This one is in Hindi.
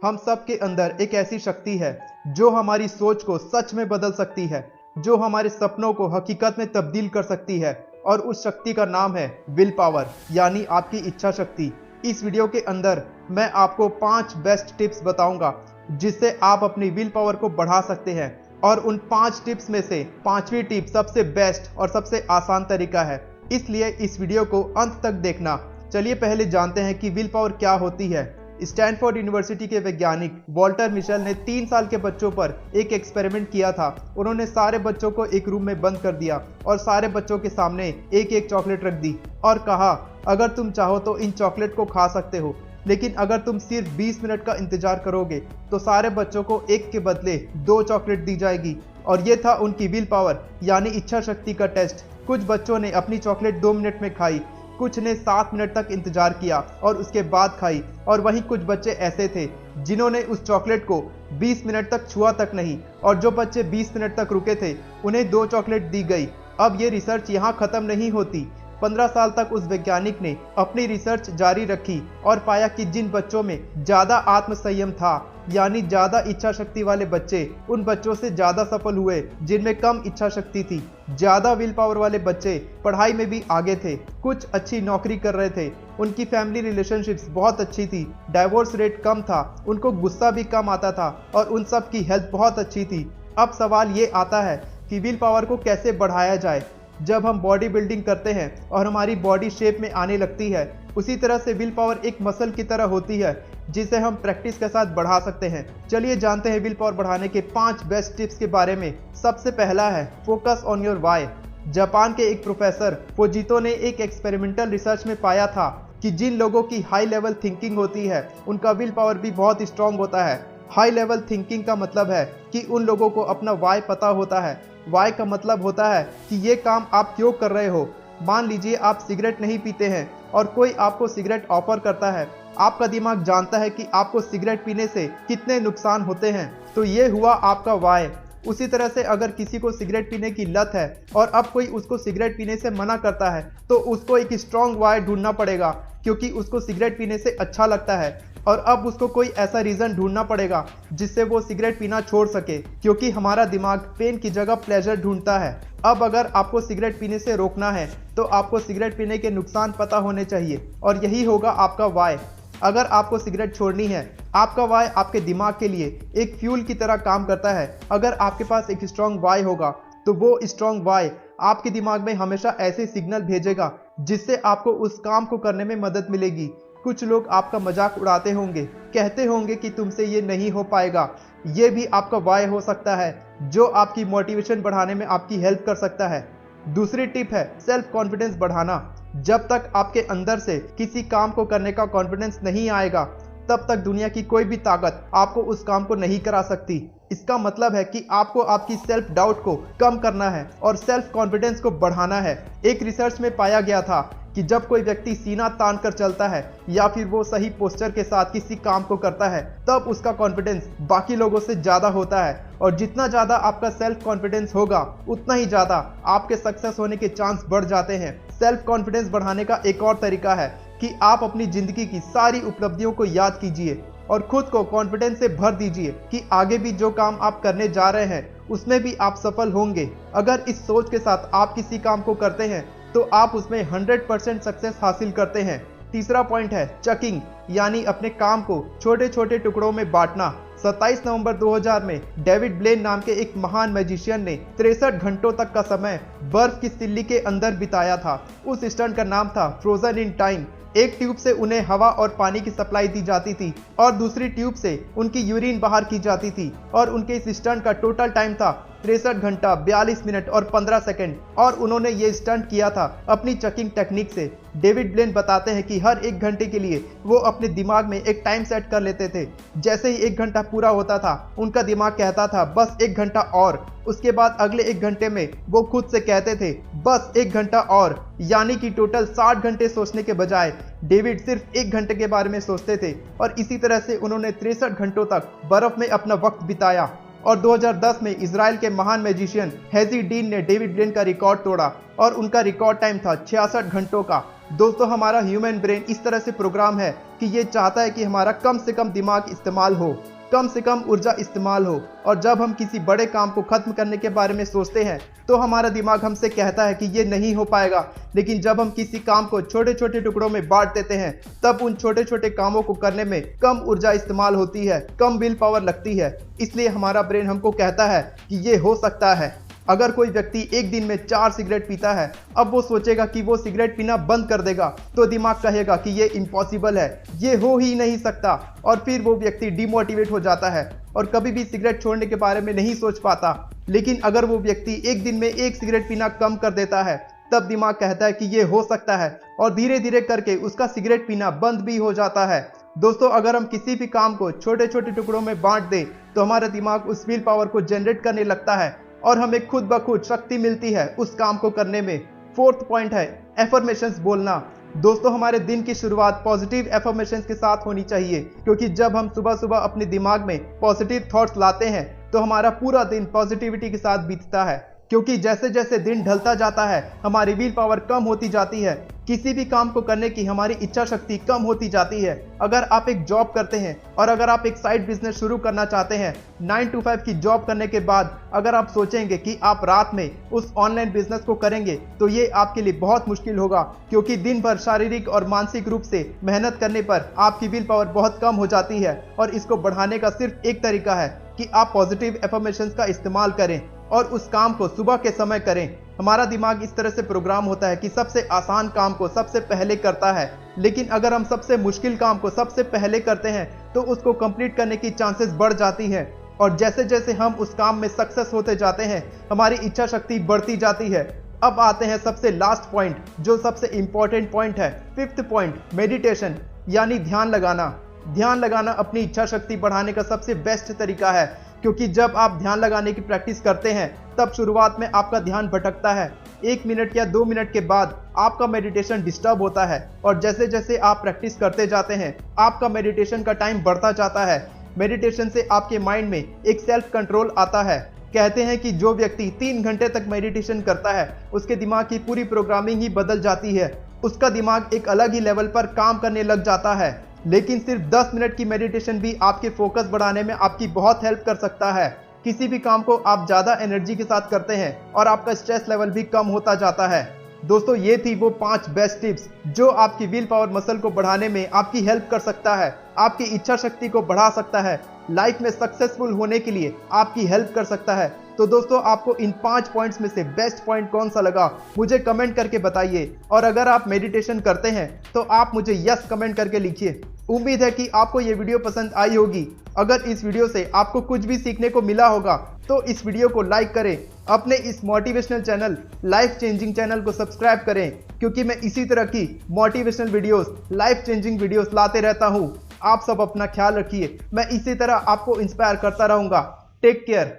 हम सब के अंदर एक ऐसी शक्ति है जो हमारी सोच को सच में बदल सकती है, जो हमारे सपनों को हकीकत में तब्दील कर सकती है, और उस शक्ति का नाम है विल पावर, यानी आपकी इच्छा शक्ति। इस वीडियो के अंदर मैं आपको 5 बेस्ट टिप्स बताऊंगा जिससे आप अपनी विल पावर को बढ़ा सकते हैं, और उन 5 टिप्स में से 5वीं टिप सबसे बेस्ट और सबसे आसान तरीका है, इसलिए इस वीडियो को अंत तक देखना। चलिए पहले जानते हैं कि विल पावर क्या होती है। स्टैनफोर्ड यूनिवर्सिटी के वैज्ञानिक वॉल्टर मिशेल ने 3 साल के बच्चों पर एक एक्सपेरिमेंट किया था। उन्होंने सारे बच्चों को एक रूम में बंद कर दिया और सारे बच्चों के सामने एक एक चॉकलेट रख दी और कहा, अगर तुम चाहो तो इन चॉकलेट को खा सकते हो, लेकिन अगर तुम सिर्फ 20 मिनट का इंतजार करोगे तो सारे बच्चों को एक के बदले 2 चॉकलेट दी जाएगी। और ये था उनकी विल पावर यानी इच्छा शक्ति का टेस्ट। कुछ बच्चों ने अपनी चॉकलेट 2 मिनट में खाई, कुछ ने 7 मिनट तक इंतजार किया और उसके बाद खाई, और वहीं कुछ बच्चे ऐसे थे जिन्होंने उस चॉकलेट को 20 मिनट तक छुआ तक नहीं, और जो बच्चे 20 मिनट तक रुके थे उन्हें 2 चॉकलेट दी गई। अब ये रिसर्च यहाँ खत्म नहीं होती। 15 साल तक उस वैज्ञानिक ने अपनी रिसर्च जारी रखी और पाया कि जिन बच्चों में ज्यादा आत्मसंयम था, यानी ज्यादा इच्छा शक्ति वाले बच्चे उन बच्चों से ज्यादा सफल हुए जिनमें कम इच्छा शक्ति थी। ज्यादा विल पावर वाले बच्चे पढ़ाई में भी आगे थे, कुछ अच्छी नौकरी कर रहे थे, उनकी फैमिली रिलेशनशिप्स बहुत अच्छी थी, डाइवोर्स रेट कम था, उनको गुस्सा भी कम आता था, और उन सब की हेल्थ बहुत अच्छी थी। अब सवाल ये आता है कि विल पावर को कैसे बढ़ाया जाए। जब हम बॉडी बिल्डिंग करते हैं और हमारी बॉडी शेप में आने लगती है, उसी तरह से विल पावर एक मसल की तरह होती है जिसे हम प्रैक्टिस के साथ बढ़ा सकते हैं। चलिए जानते हैं विल पावर बढ़ाने के 5 बेस्ट टिप्स के बारे में। सबसे पहला है focus on your why. Japan के एक प्रोफेसर फोजितो ने एक एक्सपेरिमेंटल रिसर्च में पाया था कि जिन लोगों की हाई लेवल थिंकिंग होती है उनका विल पावर भी बहुत स्ट्रांग होता है। हाई लेवल थिंकिंग का मतलब है कि उन लोगों को अपना वाई पता होता है। वाई का मतलब होता है कि ये काम आप क्यों कर रहे हो। मान लीजिए आप सिगरेट नहीं पीते हैं और कोई आपको सिगरेट ऑफर करता है। आपका दिमाग जानता है कि आपको सिगरेट पीने से कितने नुकसान होते हैं, तो ये हुआ आपका वाई। उसी तरह से अगर किसी को सिगरेट पीने की लत है और अब कोई उसको सिगरेट पीने से मना करता है, तो उसको एक स्ट्रॉन्ग वाई ढूंढना पड़ेगा, क्योंकि उसको सिगरेट पीने से अच्छा लगता है, और अब उसको कोई ऐसा रीज़न ढूंढना पड़ेगा जिससे वो सिगरेट पीना छोड़ सके, क्योंकि हमारा दिमाग पेन की जगह प्लेजर ढूंढता है। अब अगर आपको सिगरेट पीने से रोकना है तो आपको सिगरेट पीने के नुकसान पता होने चाहिए, और यही होगा आपका वाई। अगर आपको सिगरेट छोड़नी है, आपका वाई आपके दिमाग के लिए एक फ्यूल की तरह काम करता है। अगर आपके पास एक स्ट्रॉन्ग वाई होगा तो वो स्ट्रॉन्ग वाई आपके दिमाग में हमेशा ऐसे सिग्नल भेजेगा जिससे आपको उस काम को करने में मदद मिलेगी। कुछ लोग आपका मजाक उड़ाते होंगे, कहते होंगे कि तुमसे ये नहीं हो पाएगा। ये भी आपका वाई हो सकता है जो आपकी मोटिवेशन बढ़ाने में आपकी हेल्प कर सकता है। दूसरी टिप है सेल्फ कॉन्फिडेंस बढ़ाना। जब तक आपके अंदर से किसी काम को करने का कॉन्फिडेंस नहीं आएगा, तब तक दुनिया की कोई भी ताकत आपको उस काम को नहीं करा सकती। इसका मतलब है कि आपको आपकी सेल्फ डाउट को कम करना है और सेल्फ कॉन्फिडेंस को बढ़ाना है। एक रिसर्च में पाया गया था कि जब कोई व्यक्ति सीना तान कर चलता है या फिर वो सही पोस्चर के साथ किसी काम को करता है, तब उसका कॉन्फिडेंस बाकी लोगों से ज़्यादा होता है। और जितना ज़्यादा आपका सेल्फ कॉन्फिडेंस होगा, उतना ही ज़्यादा आपके सक्सेस होने के चांस बढ़ जाते हैं। सेल्फ कॉन्फिडेंस बढ़ाने का एक और तरीका है कि आप अपनी ज़िंदगी की सारी उपलब्धियों को याद कीजिए और खुद को कॉन्फिडेंस से भर दीजिए कि आगे भी जो काम आप करने जा रहे हैं उसमें भी आप सफल होंगे। अगर इस सोच के साथ आप किसी काम को करते हैं तो आप उसमें 100% सक्सेस हासिल करते हैं। तीसरा पॉइंट है चकिंग, यानी अपने काम को छोटे छोटे टुकड़ों में बांटना। 27 नवंबर 2000 में डेविड ब्लेन नाम के एक महान मैजिशियन ने 63 घंटों तक का समय बर्फ की सिल्ली के अंदर बिताया था। उस स्टंट का नाम था फ्रोजन इन टाइम। एक ट्यूब से उन्हें हवा और पानी की सप्लाई दी जाती थी और दूसरी ट्यूब से उनकी यूरिन बाहर की जाती थी, और उनके इस स्टंट का टोटल टाइम था 63 घंटा 42 मिनट और 15 सेकंड, और उन्होंने ये स्टंट किया था अपनी चकिंग टेक्निक से। डेविड ब्लेन बताते हैं कि हर 1 घंटे के लिए वो अपने दिमाग में एक टाइम सेट कर लेते थे। जैसे ही 1 घंटा पूरा होता था, उनका दिमाग कहता था बस 1 घंटा और। उसके बाद अगले 1 घंटे में वो खुद से कहते थे बस 1 घंटा और, यानी कि टोटल 60 घंटे सोचने के बजाय डेविड सिर्फ 1 घंटे के बारे में सोचते थे, और इसी तरह से उन्होंने 63 घंटों तक बर्फ में अपना वक्त बिताया। और 2010 में इजराइल के महान मैजिशियन हेजी डीन ने डेविड ब्लेन का रिकॉर्ड तोड़ा और उनका रिकॉर्ड टाइम था 66 घंटों का। दोस्तों हमारा ह्यूमन ब्रेन इस तरह से प्रोग्राम है कि ये चाहता है कि हमारा कम से कम दिमाग इस्तेमाल हो, कम से कम ऊर्जा इस्तेमाल हो। और जब हम किसी बड़े काम को खत्म करने के बारे में सोचते हैं तो हमारा दिमाग हमसे कहता है कि ये नहीं हो पाएगा। लेकिन जब हम किसी काम को छोटे छोटे टुकड़ों में बांट देते हैं तब उन छोटे छोटे कामों को करने में कम ऊर्जा इस्तेमाल होती है, कम विल पावर लगती है। इसलिए हमारा ब्रेन हमको कहता है कि ये हो सकता है। अगर कोई व्यक्ति एक दिन में 4 सिगरेट पीता है, अब वो सोचेगा कि वो सिगरेट पीना बंद कर देगा तो दिमाग कहेगा कि ये इम्पॉसिबल है, ये हो ही नहीं सकता। और फिर वो व्यक्ति डिमोटिवेट हो जाता है और कभी भी सिगरेट छोड़ने के बारे में नहीं सोच पाता। लेकिन अगर वो व्यक्ति एक दिन में 1 सिगरेट पीना कम कर देता है तब दिमाग कहता है कि ये हो सकता है और धीरे धीरे करके उसका सिगरेट पीना बंद भी हो जाता है। दोस्तों अगर हम किसी भी काम को छोटे छोटे टुकड़ों में बांट दें तो हमारा दिमाग उस विल पावर को जनरेट करने लगता है और हमें खुद ब खुद शक्ति मिलती है उस काम को करने में। 4th पॉइंट है एफर्मेशंस बोलना। दोस्तों हमारे दिन की शुरुआत पॉजिटिव एफर्मेशंस के साथ होनी चाहिए, क्योंकि जब हम सुबह सुबह अपने दिमाग में पॉजिटिव थॉट्स लाते हैं तो हमारा पूरा दिन पॉजिटिविटी के साथ बीतता है। क्योंकि जैसे जैसे दिन ढलता जाता है हमारी विल पावर कम होती जाती है, किसी भी काम को करने की हमारी इच्छा शक्ति कम होती जाती है। अगर आप एक जॉब करते हैं और अगर आप एक साइड बिजनेस शुरू करना चाहते हैं, 9 to 5 की जॉब करने के बाद अगर आप सोचेंगे कि आप रात में उस ऑनलाइन बिजनेस को करेंगे तो ये आपके लिए बहुत मुश्किल होगा, क्योंकि दिन भर शारीरिक और मानसिक रूप से मेहनत करने पर आपकी विल पावर बहुत कम हो जाती है। और इसको बढ़ाने का सिर्फ एक तरीका है कि आप पॉजिटिव एफर्मेशंस का इस्तेमाल करें और उस काम को सुबह के समय करें। हमारा दिमाग इस तरह से प्रोग्राम होता है कि सबसे आसान काम को सबसे पहले करता है, लेकिन अगर हम सबसे मुश्किल काम को सबसे पहले करते हैं तो उसको कंप्लीट करने की चांसेस बढ़ जाती हैं। और जैसे जैसे हम उस काम में सक्सेस होते जाते हैं हमारी इच्छा शक्ति बढ़ती जाती है। अब आते हैं सबसे लास्ट पॉइंट, जो सबसे इंपॉर्टेंट पॉइंट है, 5th पॉइंट, मेडिटेशन यानी ध्यान लगाना। ध्यान लगाना अपनी इच्छा शक्ति बढ़ाने का सबसे बेस्ट तरीका है, क्योंकि जब आप ध्यान लगाने की प्रैक्टिस करते हैं तब शुरुआत में आपका ध्यान भटकता है। 1 मिनट या 2 मिनट के बाद आपका मेडिटेशन डिस्टर्ब होता है और जैसे जैसे आप प्रैक्टिस करते जाते हैं आपका मेडिटेशन का टाइम बढ़ता जाता है। मेडिटेशन से आपके माइंड में एक सेल्फ कंट्रोल आता है। कहते हैं कि जो व्यक्ति 3 घंटे तक मेडिटेशन करता है उसके दिमाग की पूरी प्रोग्रामिंग ही बदल जाती है, उसका दिमाग एक अलग ही लेवल पर काम करने लग जाता है। लेकिन सिर्फ 10 मिनट की मेडिटेशन भी आपके फोकस बढ़ाने में आपकी बहुत हेल्प कर सकता है। किसी भी काम को आप ज़्यादा एनर्जी के साथ करते हैं और आपका स्ट्रेस लेवल भी कम होता जाता है। दोस्तों ये थी वो 5 बेस्ट टिप्स जो आपकी विल पावर मसल को बढ़ाने में आपकी हेल्प कर सकता है, आपकी इच्छा शक्ति को बढ़ा सकता है, लाइफ में सक्सेसफुल होने के लिए आपकी हेल्प कर सकता है। तो दोस्तों आपको इन 5 पॉइंट्स में से बेस्ट पॉइंट कौन सा लगा मुझे कमेंट करके बताइए। और अगर आप मेडिटेशन करते हैं तो आप मुझे यस कमेंट करके लिखिए। उम्मीद है कि आपको ये वीडियो पसंद आई होगी। अगर इस वीडियो से आपको कुछ भी सीखने को मिला होगा तो इस वीडियो को लाइक करें, अपने इस motivational channel life changing channel को सब्सक्राइब करें, क्योंकि मैं इसी तरह की motivational videos, life changing videos लाते रहता हूं। आप सब अपना ख्याल रखिए, मैं इसी तरह आपको इंस्पायर करता रहूंगा। Take care.